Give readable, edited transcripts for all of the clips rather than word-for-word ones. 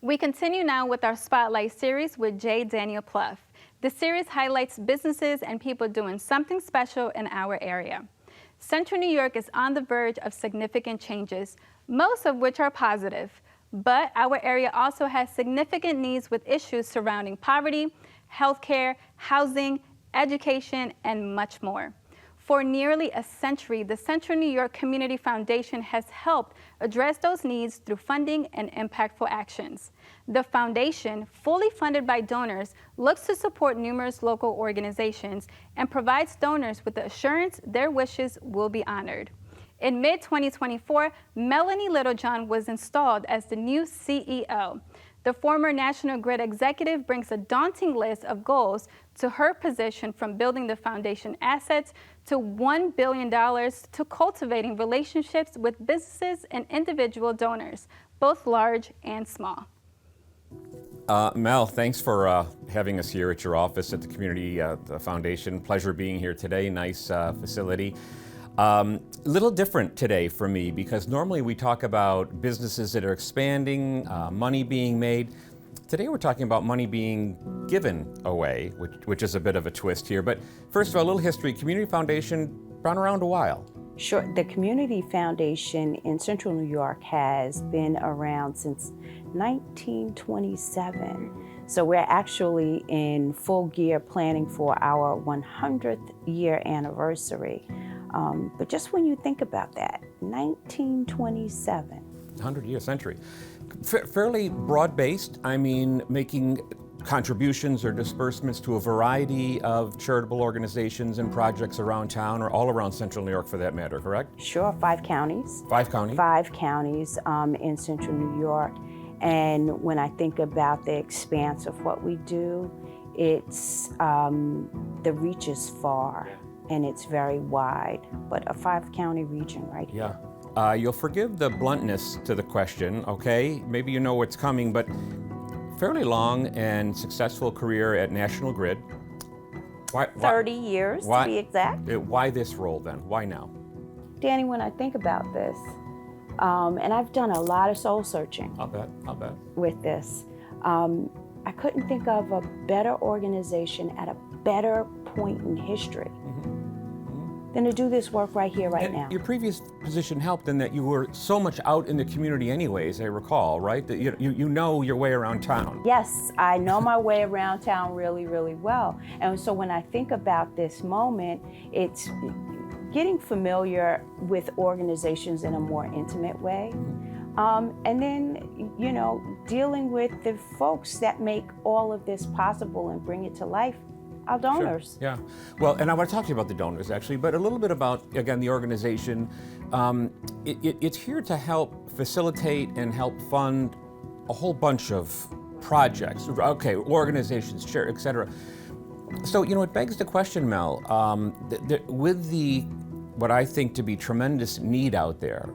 We continue now with our Spotlight series with J. Daniel Pluff. The series highlights businesses and people doing something special in our area. Central New York is on the verge of significant changes, most of which are positive. But our area also has significant needs with issues surrounding poverty, healthcare, housing, education, and much more. For nearly a century, the Central New York Community Foundation has helped address those needs through funding and impactful actions. The foundation, fully funded by donors, looks to support numerous local organizations and provides donors with the assurance their wishes will be honored. In mid-2024, Melanie Littlejohn was installed as the new CEO. The former National Grid executive brings a daunting list of goals to her position, from building the foundation assets to $1 billion to cultivating relationships with businesses and individual donors, both large and small. Mel, thanks for having us here at your office at the Community Foundation. Pleasure being here today. Nice facility. A little different today for me, because normally we talk about businesses that are expanding, money being made. Today we're talking about money being given away, which is a bit of a twist here. But first of all, a little history. Community Foundation, been around a while. Sure. The Community Foundation in Central New York has been around since 1927. So we're actually in full gear planning for our 100th year anniversary. But just when you think about that, 1927. 100-year century. Fairly broad-based, I mean, making contributions or disbursements to a variety of charitable organizations and projects around town, or all around Central New York for that matter, correct? Sure, 5 counties. 5 counties? 5 counties in Central New York. And when I think about the expanse of what we do, it's, the reach is far. And it's very wide, but a 5-county region right here. Yeah. You'll forgive the bluntness to the question, okay? Maybe you know what's coming, but fairly long and successful career at National Grid. Why 30 years, to be exact. Why this role then? Why now? Danny, when I think about this, and I've done a lot of soul searching. I'll bet. With this. I couldn't think of a better organization at a better point in history than to do this work right here, right now. Your previous position helped in that you were so much out in the community anyways, I recall, right? That you know your way around town. Yes, I know my way around town really, really well. And so when I think about this moment, it's getting familiar with organizations in a more intimate way. And then, you know, dealing with the folks that make all of this possible and bring it to life, our donors. Sure. Yeah. Well, and I want to talk to you about the donors, actually, but a little bit about, again, the organization. It's here to help facilitate and help fund a whole bunch of projects, okay, organizations, chair, et cetera. So, you know, it begs the question, Mel, with the, what I think to be tremendous need out there,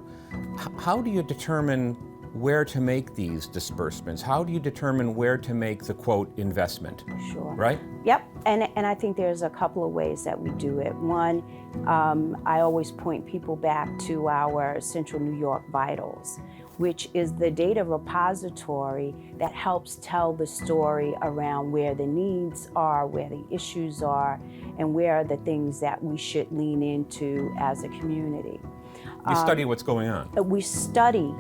how do you determine where to make these disbursements? How do you determine where to make the, quote, investment? Sure. Right? Yep, and I think there's a couple of ways that we do it. One, I always point people back to our Central New York Vitals, which is the data repository that helps tell the story around where the needs are, where the issues are, and where are the things that we should lean into as a community. You study what's going on. We study.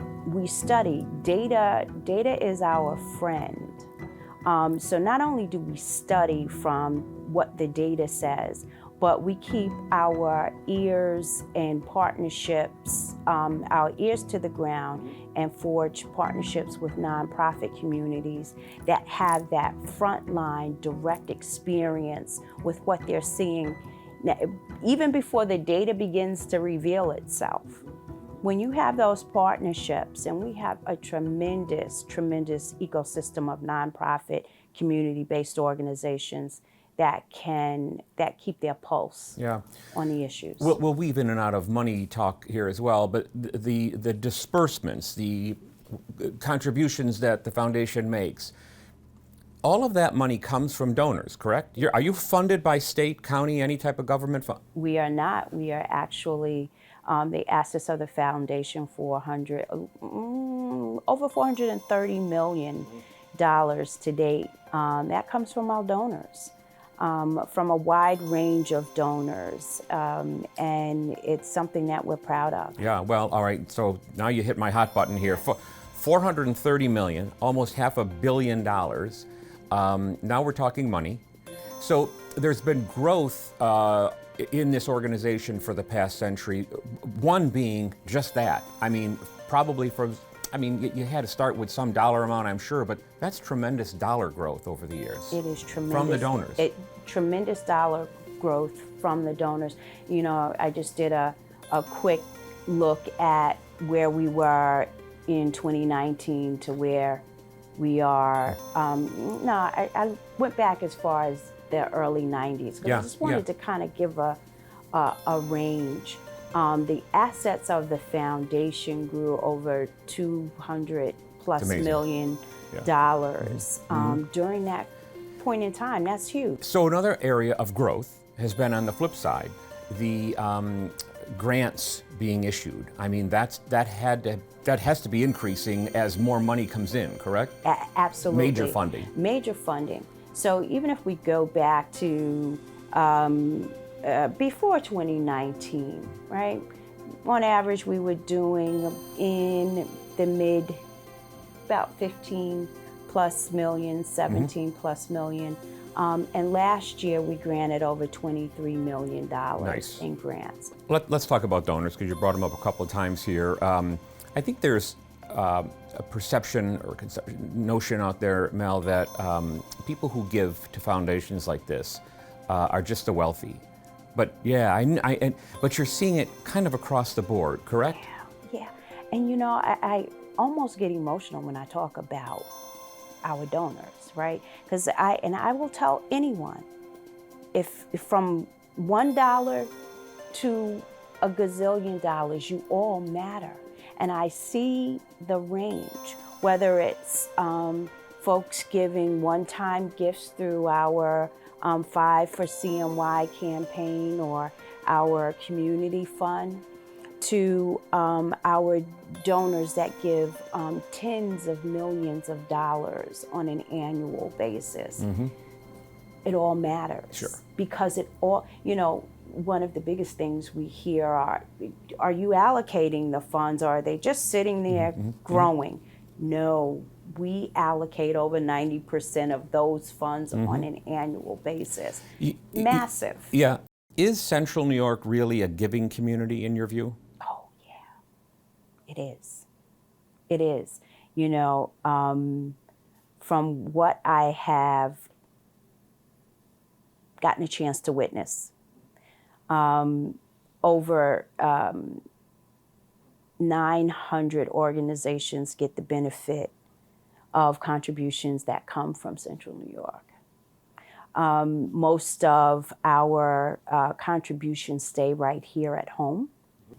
Data is our friend. So not only do we study from what the data says, but we keep our ears and partnerships, our ears to the ground, and forge partnerships with nonprofit communities that have that frontline direct experience with what they're seeing, even before the data begins to reveal itself. When you have those partnerships, and we have a tremendous ecosystem of nonprofit, community-based organizations that keep their pulse on the issues. We'll weave in and out of money talk here as well, but the disbursements, the contributions that the foundation makes, all of that money comes from donors, correct? Are you funded by state, county, any type of government fund? We are not. We are actually The assets of the foundation over $430 million to date. That comes from our donors, from a wide range of donors, and it's something that we're proud of. Yeah, well, all right, so now you hit my hot button here. 430 million, almost $500 million. Now we're talking money. So there's been growth in this organization for the past century, one being just that. I mean, probably you had to start with some dollar amount, I'm sure, but that's tremendous dollar growth over the years. It is tremendous. From the donors. Tremendous dollar growth from the donors. You know, I just did a quick look at where we were in 2019 to where we are. I went back as far as the early 90s, because I just wanted to kind of give a range. The assets of the foundation grew over $200+ million during that point in time. That's huge. So another area of growth has been on the flip side, the grants being issued. I mean, that has to be increasing as more money comes in, correct? Absolutely. Major funding. Major funding. So even if we go back to before 2019, right? On average, we were doing in the about 15+ million, 17+ million. And last year we granted over $23 million in grants. Let's talk about donors, because you brought them up a couple of times here. I think there's a perception or notion out there, Mel, that people who give to foundations like this are just the wealthy. But but you're seeing it kind of across the board, correct? Yeah. And you know, I almost get emotional when I talk about our donors, right? Because I will tell anyone, if from $1 to a gazillion dollars, you all matter. And I see the range, whether it's folks giving one-time gifts through our 5 for CNY campaign or our community fund, to our donors that give tens of millions of dollars on an annual basis. It all matters. Sure. Because it all, you know, one of the biggest things we hear are you allocating the funds, or are they just sitting there growing? No, we allocate over 90% of those funds on an annual basis. Massive. Yeah. Is Central New York really a giving community in your view? Oh, yeah. It is. It is. You know, from what I have gotten a chance to witness, over 900 organizations get the benefit of contributions that come from Central New York. Most of our contributions stay right here at home.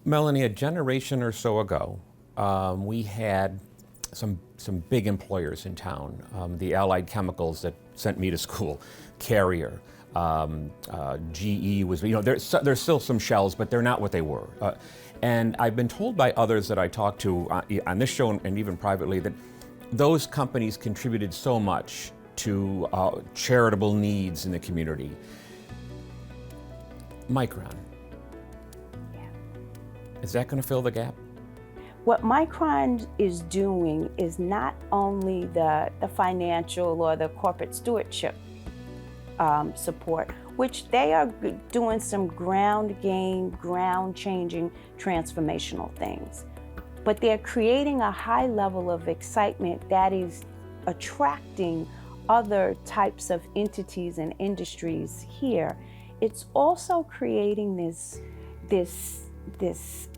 Melanie, a generation or so ago, we had some big employers in town. The Allied Chemicals that sent me to school, Carrier, GE was, you know, there's still some shells, but they're not what they were. And I've been told by others that I talked to on this show and even privately that those companies contributed so much to charitable needs in the community. Micron. Yeah. Is that going to fill the gap? What Micron is doing is not only the financial or the corporate stewardship support, which they are doing some ground game, ground changing, transformational things. But they're creating a high level of excitement that is attracting other types of entities and industries here. It's also creating this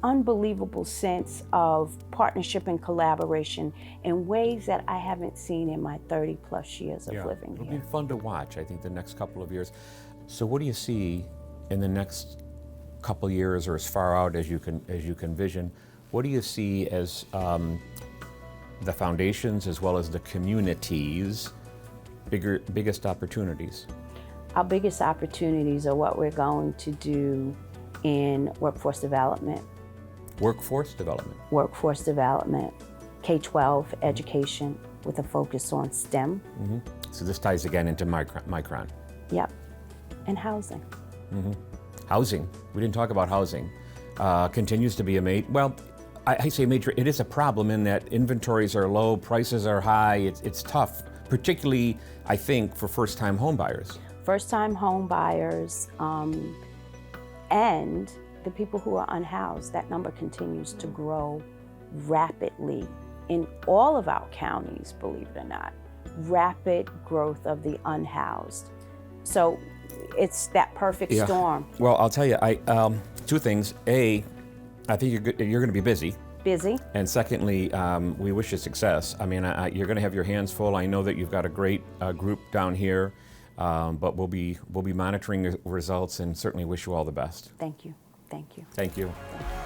unbelievable sense of partnership and collaboration in ways that I haven't seen in my 30+ years of living here. It'll be fun to watch, I think, the next couple of years. So what do you see in the next couple years, or as far out as you can vision? What do you see as the foundations as well as the communities' biggest opportunities? Our biggest opportunities are what we're going to do in workforce development. Workforce development. Workforce development, K-12 education with a focus on STEM. So this ties again into Micron. Yep. And housing. Housing. We didn't talk about housing. Continues to be I say major. It is a problem in that inventories are low, prices are high. It's tough, particularly I think for first-time home buyers. First-time home buyers and the people who are unhoused. That number continues to grow rapidly in all of our counties, believe it or not. Rapid growth of the unhoused. So it's that perfect storm. Well, I'll tell you, two things. A, I think you're going to be busy. Busy. And secondly, we wish you success. I mean, you're going to have your hands full. I know that you've got a great group down here, but we'll be monitoring the results and certainly wish you all the best. Thank you. Thank you. Thank you. Thank you.